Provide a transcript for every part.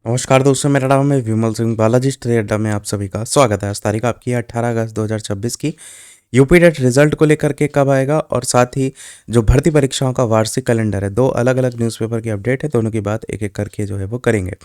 नमस्कार दोस्तों, मेरा नाम है विमल सिंह बालाजी स्टडी अड्डा में आप सभी का स्वागत है। आज तारीख आपकी है 18 अगस्त 2026 की। यूपी डेट रिजल्ट को लेकर के कब आएगा और साथ ही जो भर्ती परीक्षाओं का वार्षिक कैलेंडर है, दो अलग अलग न्यूज़पेपर की अपडेट है। दोनों की बात एक एक करके जो है वो करेंगे।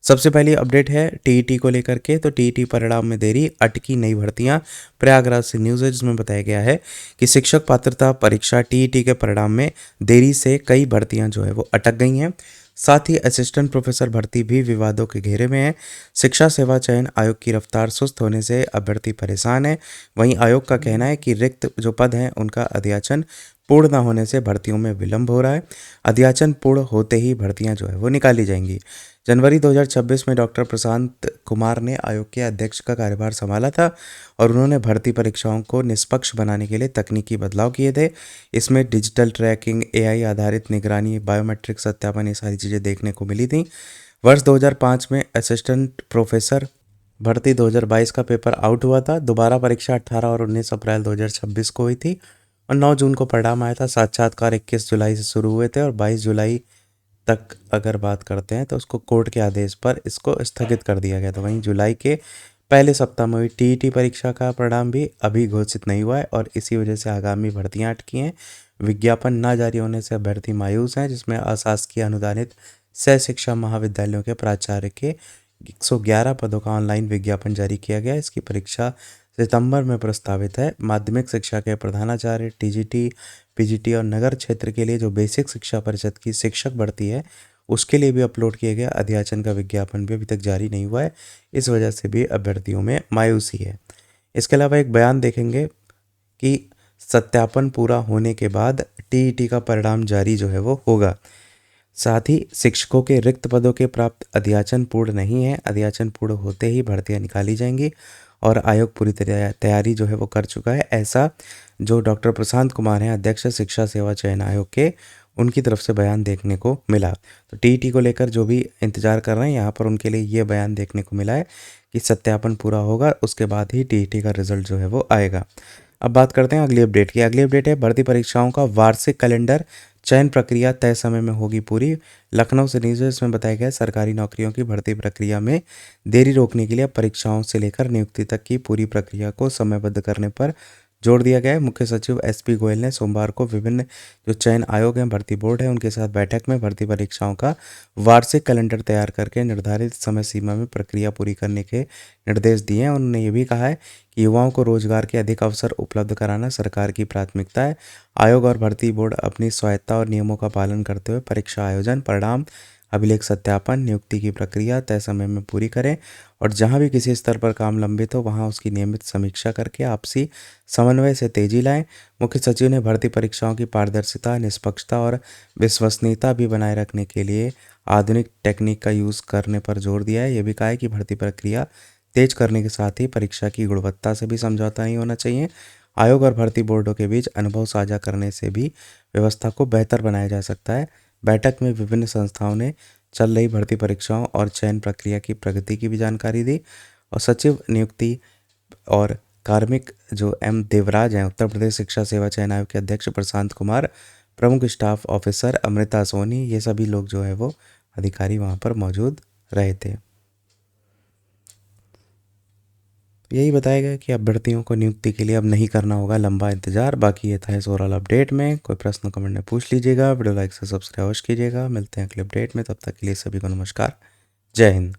सबसे पहली अपडेट है टीईटी को लेकर के। तो टीईटी परिणाम में देरी, अटकी नई भर्तियां। प्रयागराज से न्यूज़ है जिसमें बताया गया है कि शिक्षक पात्रता परीक्षा टीईटी के परिणाम में देरी से कई भर्तियां जो है वो अटक गई हैं। साथ ही असिस्टेंट प्रोफेसर भर्ती भी विवादों के घेरे में है। शिक्षा सेवा चयन आयोग की रफ्तार सुस्त होने से अभ्यर्थी परेशान है। वहीं आयोग का कहना है कि रिक्त जो पद हैं उनका अध्याचन पूर्ण न होने से भर्तियों में विलंब हो रहा है। अध्याचन पूर्ण होते ही भर्तियां जो है वो निकाली जाएंगी। जनवरी 2026 में डॉक्टर प्रशांत कुमार ने आयोग के अध्यक्ष का कार्यभार संभाला था और उन्होंने भर्ती परीक्षाओं को निष्पक्ष बनाने के लिए तकनीकी बदलाव किए थे। इसमें डिजिटल ट्रैकिंग, एआई आधारित निगरानी, बायोमेट्रिक सत्यापन, ये सारी चीज़ें देखने को मिली थी। वर्ष 2005 में असिस्टेंट प्रोफेसर भर्ती 2022 का पेपर आउट हुआ था। दोबारा परीक्षा 18 और 19 अप्रैल 2026 को हुई थी और 9 जून को परिणाम आया था। साक्षात्कार 21 जुलाई से शुरू हुए थे और 22 जुलाई तक अगर बात करते हैं तो उसको कोर्ट के आदेश पर इसको स्थगित कर दिया गया था। वहीं जुलाई के पहले सप्ताह में हुई टीईटी परीक्षा का परिणाम भी अभी घोषित नहीं हुआ है और इसी वजह से आगामी भर्तियां अटकी हैं। विज्ञापन न जारी होने से अभ्यर्थी मायूस हैं, जिसमें अशासकीय अनुदानित सह शिक्षा महाविद्यालयों के प्राचार्य के 111 पदों का ऑनलाइन विज्ञापन जारी किया गया। इसकी परीक्षा सितंबर में प्रस्तावित है। माध्यमिक शिक्षा के प्रधानाचार्य, टीजीटी, पीजीटी और नगर क्षेत्र के लिए जो बेसिक शिक्षा परिषद की शिक्षक भर्ती है उसके लिए भी अपलोड किए गए अध्याचन का विज्ञापन भी अभी तक जारी नहीं हुआ है। इस वजह से भी अभ्यर्थियों में मायूसी है। इसके अलावा एक बयान देखेंगे कि सत्यापन पूरा होने के बाद टीईटी का परिणाम जारी जो है वो होगा। साथ ही शिक्षकों के रिक्त पदों के प्राप्त अध्याचन पूर्ण नहीं है। अध्याचन पूर्ण होते ही भर्तियां निकाली जाएंगी और आयोग पूरी तैयारी जो है वो कर चुका है। ऐसा जो डॉक्टर प्रशांत कुमार हैं, अध्यक्ष शिक्षा सेवा चयन आयोग के, उनकी तरफ से बयान देखने को मिला। तो टीईटी को लेकर जो भी इंतजार कर रहे हैं यहाँ पर उनके लिए ये बयान देखने को मिला है कि सत्यापन पूरा होगा, उसके बाद ही टीईटी का रिजल्ट जो है वो आएगा। अब बात करते हैं अगली अपडेट की। अगली अपडेट है भर्ती परीक्षाओं का वार्षिक कैलेंडर, चयन प्रक्रिया तय समय में होगी पूरी। लखनऊ से न्यूज़ है, इसमें बताया गया सरकारी नौकरियों की भर्ती प्रक्रिया में देरी रोकने के लिए परीक्षाओं से लेकर नियुक्ति तक की पूरी प्रक्रिया को समयबद्ध करने पर जोर दिया गया है। मुख्य सचिव एसपी गोयल ने सोमवार को विभिन्न जो चयन आयोग हैं, भर्ती बोर्ड है, उनके साथ बैठक में भर्ती परीक्षाओं का वार्षिक कैलेंडर तैयार करके निर्धारित समय सीमा में प्रक्रिया पूरी करने के निर्देश दिए हैं। उन्होंने ये भी कहा है कि युवाओं को रोजगार के अधिक अवसर उपलब्ध कराना सरकार की प्राथमिकता है। आयोग और भर्ती बोर्ड अपनी स्वायत्ता और नियमों का पालन करते हुए परीक्षा आयोजन, परिणाम, अभिलेख सत्यापन, नियुक्ति की प्रक्रिया तय समय में पूरी करें और जहां भी किसी स्तर पर काम लंबित हो वहां उसकी नियमित समीक्षा करके आपसी समन्वय से तेजी लाएं। मुख्य सचिव ने भर्ती परीक्षाओं की पारदर्शिता, निष्पक्षता और विश्वसनीयता भी बनाए रखने के लिए आधुनिक टेक्निक का यूज़ करने पर जोर दिया है। यह भी कहा है कि भर्ती प्रक्रिया तेज करने के साथ ही परीक्षा की गुणवत्ता से भी समझौता नहीं होना चाहिए। आयोग और भर्ती बोर्डों के बीच अनुभव साझा करने से भी व्यवस्था को बेहतर बनाया जा सकता है। बैठक में विभिन्न संस्थाओं ने चल रही भर्ती परीक्षाओं और चयन प्रक्रिया की प्रगति की भी जानकारी दी और सचिव नियुक्ति और कार्मिक जो एम देवराज हैं, उत्तर प्रदेश शिक्षा सेवा चयन आयोग के अध्यक्ष प्रशांत कुमार, प्रमुख स्टाफ ऑफिसर अमृता सोनी, ये सभी लोग जो है वो अधिकारी वहाँ पर मौजूद रहे थे। यही बताया गया कि अभ्यर्थियों को नियुक्ति के लिए अब नहीं करना होगा लंबा इंतजार। बाकी ये था इस ओवरऑल अपडेट में। कोई प्रश्न कमेंट में पूछ लीजिएगा। वीडियो लाइक से सब्सक्राइब कीजिएगा। मिलते हैं अगले अपडेट में, तब तक के लिए सभी को नमस्कार। जय हिंद।